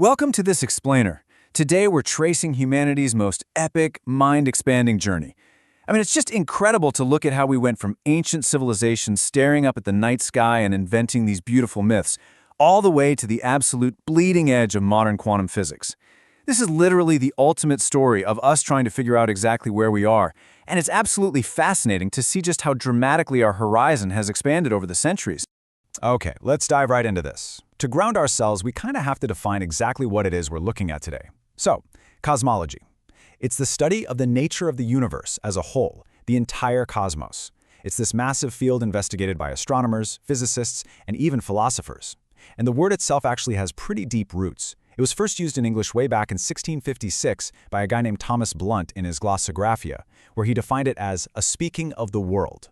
Welcome to this explainer. Today we're tracing humanity's most epic, mind-expanding journey. It's just incredible to look at how we went from ancient civilizations staring up at the night sky and inventing these beautiful myths, all the way to the absolute bleeding edge of modern quantum physics. This is literally the ultimate story of us trying to figure out exactly where we are, and it's absolutely fascinating to see just how dramatically our horizon has expanded over the centuries. Okay, let's dive right into this. To ground ourselves, we kind of have to define exactly what it is we're looking at today. So, cosmology. It's the study of the nature of the universe as a whole, the entire cosmos. It's this massive field investigated by astronomers, physicists, and even philosophers. And the word itself actually has pretty deep roots. It was first used in English way back in 1656 by a guy named Thomas Blunt in his Glossographia, where he defined it as a speaking of the world.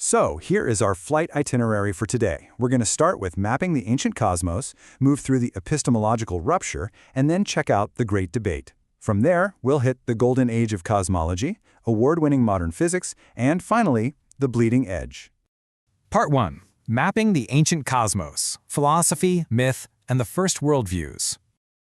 So, here is our flight itinerary for today. We're going to start with mapping the ancient cosmos, move through the epistemological rupture, and then check out the Great Debate. From there, we'll hit the golden age of cosmology, award-winning modern physics, and finally, the bleeding edge. Part 1. Mapping the ancient cosmos, philosophy, myth, and the first worldviews.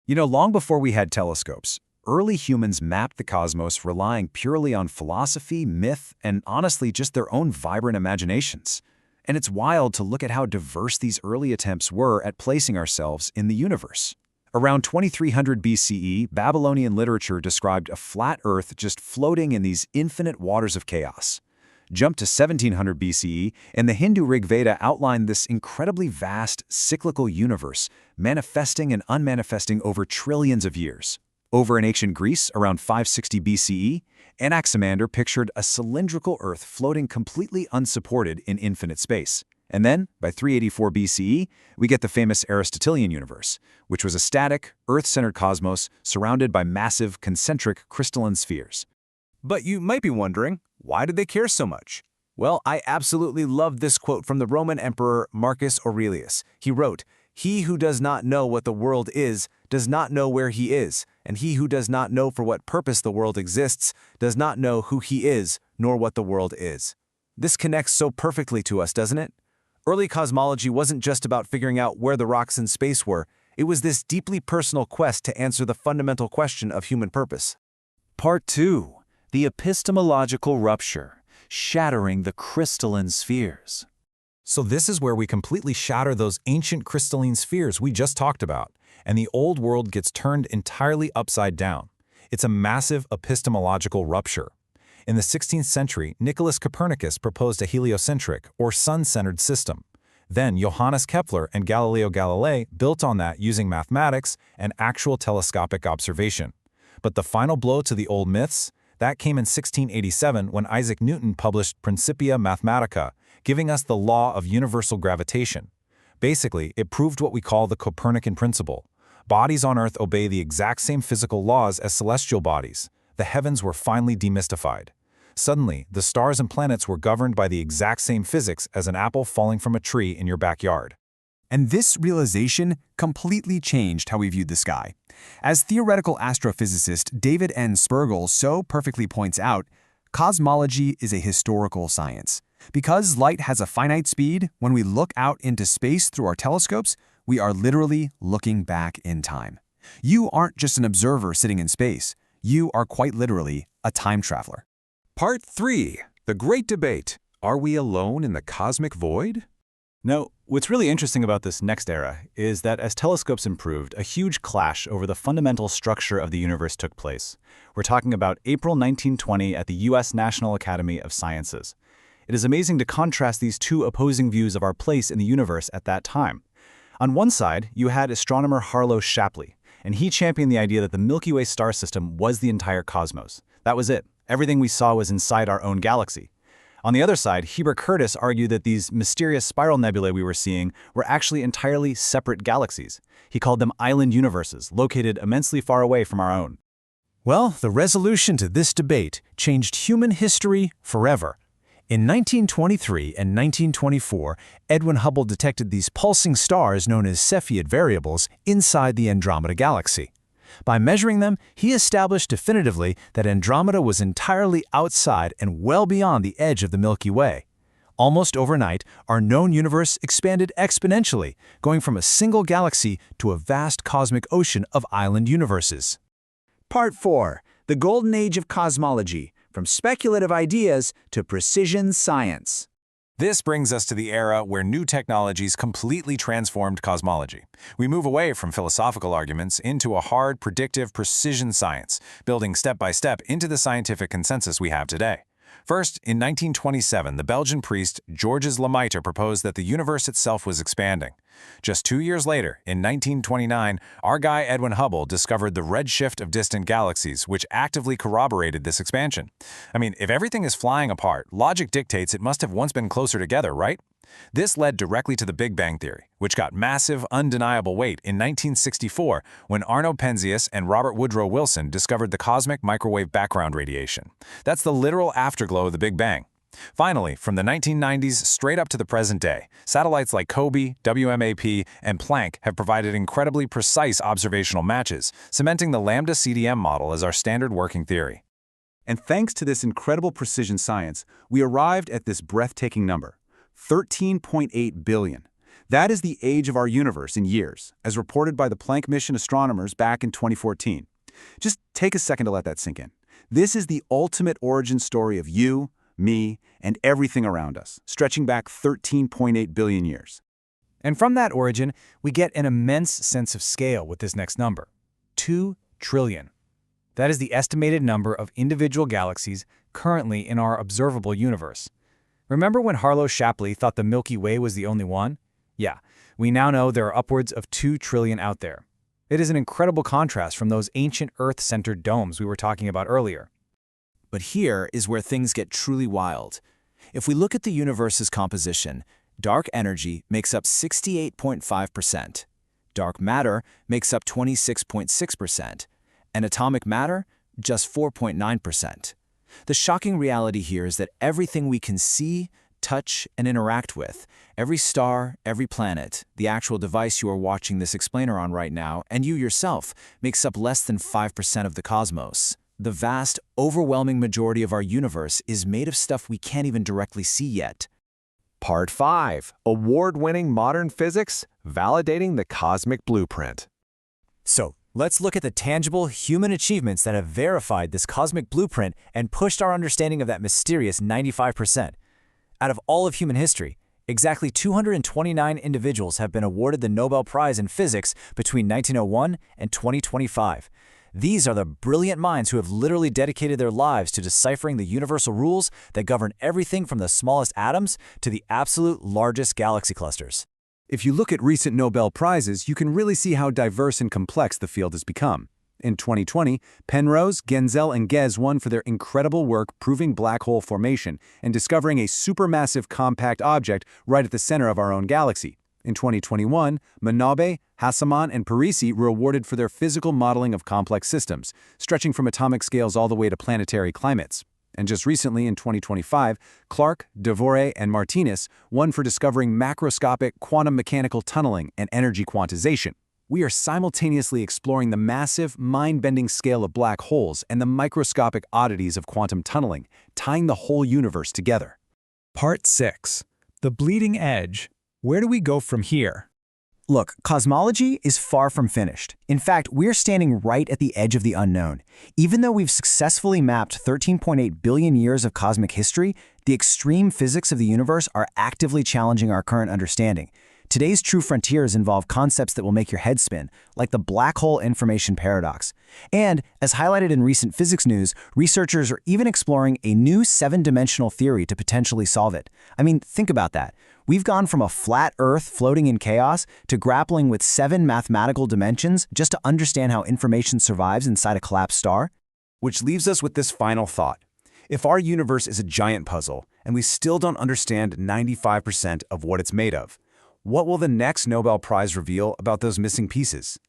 Long before we had telescopes, early humans mapped the cosmos relying purely on philosophy, myth, and honestly just their own vibrant imaginations. And it's wild to look at how diverse these early attempts were at placing ourselves in the universe. Around 2300 BCE, Babylonian literature described a flat Earth just floating in these infinite waters of chaos. Jump to 1700 BCE, and the Hindu Rig Veda outlined this incredibly vast, cyclical universe, manifesting and unmanifesting over trillions of years. Over in ancient Greece, around 560 BCE, Anaximander pictured a cylindrical Earth floating completely unsupported in infinite space. And then, by 384 BCE, we get the famous Aristotelian universe, which was a static, Earth-centered cosmos surrounded by massive, concentric crystalline spheres. But you might be wondering, why did they care so much? Well, I absolutely love this quote from the Roman Emperor Marcus Aurelius. He wrote, "He who does not know what the world is, does not know where he is, and he who does not know for what purpose the world exists, does not know who he is, nor what the world is." This connects so perfectly to us, doesn't it? Early cosmology wasn't just about figuring out where the rocks in space were. It was this deeply personal quest to answer the fundamental question of human purpose. Part 2. The epistemological rupture, shattering the crystalline spheres. So this is where we completely shatter those ancient crystalline spheres we just talked about, and the old world gets turned entirely upside down. It's a massive epistemological rupture. In the 16th century, Nicholas Copernicus proposed a heliocentric, or sun-centered system. Then Johannes Kepler and Galileo Galilei built on that using mathematics and actual telescopic observation. But the final blow to the old myths? That came in 1687 when Isaac Newton published Principia Mathematica, giving us the law of universal gravitation. Basically, it proved what we call the Copernican principle. Bodies on Earth obey the exact same physical laws as celestial bodies. The heavens were finally demystified. Suddenly, the stars and planets were governed by the exact same physics as an apple falling from a tree in your backyard. And this realization completely changed how we viewed the sky. As theoretical astrophysicist David N. Spergel so perfectly points out, cosmology is a historical science. Because light has a finite speed, when we look out into space through our telescopes, we are literally looking back in time. You aren't just an observer sitting in space. You are quite literally a time traveler. Part 3. The Great Debate. Are we alone in the cosmic void? Now, what's really interesting about this next era is that as telescopes improved, a huge clash over the fundamental structure of the universe took place. We're talking about April 1920 at the U.S. National Academy of Sciences. It is amazing to contrast these two opposing views of our place in the universe at that time. On one side, you had astronomer Harlow Shapley, and he championed the idea that the Milky Way star system was the entire cosmos. That was it. Everything we saw was inside our own galaxy. On the other side, Heber Curtis argued that these mysterious spiral nebulae we were seeing were actually entirely separate galaxies. He called them island universes, located immensely far away from our own. Well, the resolution to this debate changed human history forever. In 1923 and 1924, Edwin Hubble detected these pulsing stars known as Cepheid variables inside the Andromeda galaxy. By measuring them, he established definitively that Andromeda was entirely outside and well beyond the edge of the Milky Way. Almost overnight, our known universe expanded exponentially, going from a single galaxy to a vast cosmic ocean of island universes. Part 4. The Golden Age of Cosmology, from speculative ideas to precision science. This brings us to the era where new technologies completely transformed cosmology. We move away from philosophical arguments into a hard, predictive precision science, building step by step into the scientific consensus we have today. First, in 1927, the Belgian priest Georges Lemaitre proposed that the universe itself was expanding. Just 2 years later, in 1929, our guy Edwin Hubble discovered the redshift of distant galaxies, which actively corroborated this expansion. I mean, if everything is flying apart, logic dictates it must have once been closer together, right? This led directly to the Big Bang Theory, which got massive, undeniable weight in 1964 when Arno Penzias and Robert Woodrow Wilson discovered the cosmic microwave background radiation. That's the literal afterglow of the Big Bang. Finally, from the 1990s straight up to the present day, satellites like COBE, WMAP, and Planck have provided incredibly precise observational matches, cementing the lambda CDM model as our standard working theory. And thanks to this incredible precision science, we arrived at this breathtaking number. 13.8 billion. That is the age of our universe in years, as reported by the Planck mission astronomers back in 2014. Just take a second to let that sink in. This is the ultimate origin story of you, me, and everything around us, stretching back 13.8 billion years. And from that origin, we get an immense sense of scale with this next number, 2 trillion. That is the estimated number of individual galaxies currently in our observable universe. Remember when Harlow Shapley thought the Milky Way was the only one? Yeah, we now know there are upwards of 2 trillion out there. It is an incredible contrast from those ancient Earth-centered domes we were talking about earlier. But here is where things get truly wild. If we look at the universe's composition, dark energy makes up 68.5%, dark matter makes up 26.6%, and atomic matter just 4.9%. The shocking reality here is that everything we can see, touch, and interact with, every star, every planet, the actual device you are watching this explainer on right now, and you yourself, makes up less than 5% of the cosmos. The vast, overwhelming majority of our universe is made of stuff we can't even directly see yet. Part 5. Award-winning modern physics, validating the cosmic blueprint. So, let's look at the tangible human achievements that have verified this cosmic blueprint and pushed our understanding of that mysterious 95%. Out of all of human history, exactly 229 individuals have been awarded the Nobel Prize in Physics between 1901 and 2025. These are the brilliant minds who have literally dedicated their lives to deciphering the universal rules that govern everything from the smallest atoms to the absolute largest galaxy clusters. If you look at recent Nobel Prizes, you can really see how diverse and complex the field has become. In 2020, Penrose, Genzel, and Guez won for their incredible work proving black hole formation and discovering a supermassive compact object right at the center of our own galaxy. In 2021, Manabe, Hassaman, and Parisi were awarded for their physical modeling of complex systems, stretching from atomic scales all the way to planetary climates. And just recently, in 2025, Clark, Devore, and Martinez won for discovering macroscopic quantum mechanical tunneling and energy quantization. We are simultaneously exploring the massive, mind-bending scale of black holes and the microscopic oddities of quantum tunneling, tying the whole universe together. Part 6. The Bleeding Edge. Where do we go from here? Look, cosmology is far from finished. In fact, we're standing right at the edge of the unknown. Even though we've successfully mapped 13.8 billion years of cosmic history, the extreme physics of the universe are actively challenging our current understanding. Today's true frontiers involve concepts that will make your head spin, like the black hole information paradox. And, as highlighted in recent physics news, researchers are even exploring a new 7-dimensional theory to potentially solve it. I mean, think about that. We've gone from a flat Earth floating in chaos to grappling with 7 mathematical dimensions just to understand how information survives inside a collapsed star. Which leaves us with this final thought. If our universe is a giant puzzle, and we still don't understand 95% of what it's made of, what will the next Nobel Prize reveal about those missing pieces?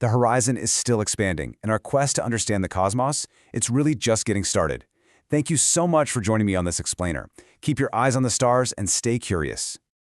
The horizon is still expanding, and our quest to understand the cosmos, it's really just getting started. Thank you so much for joining me on this explainer. Keep your eyes on the stars and stay curious.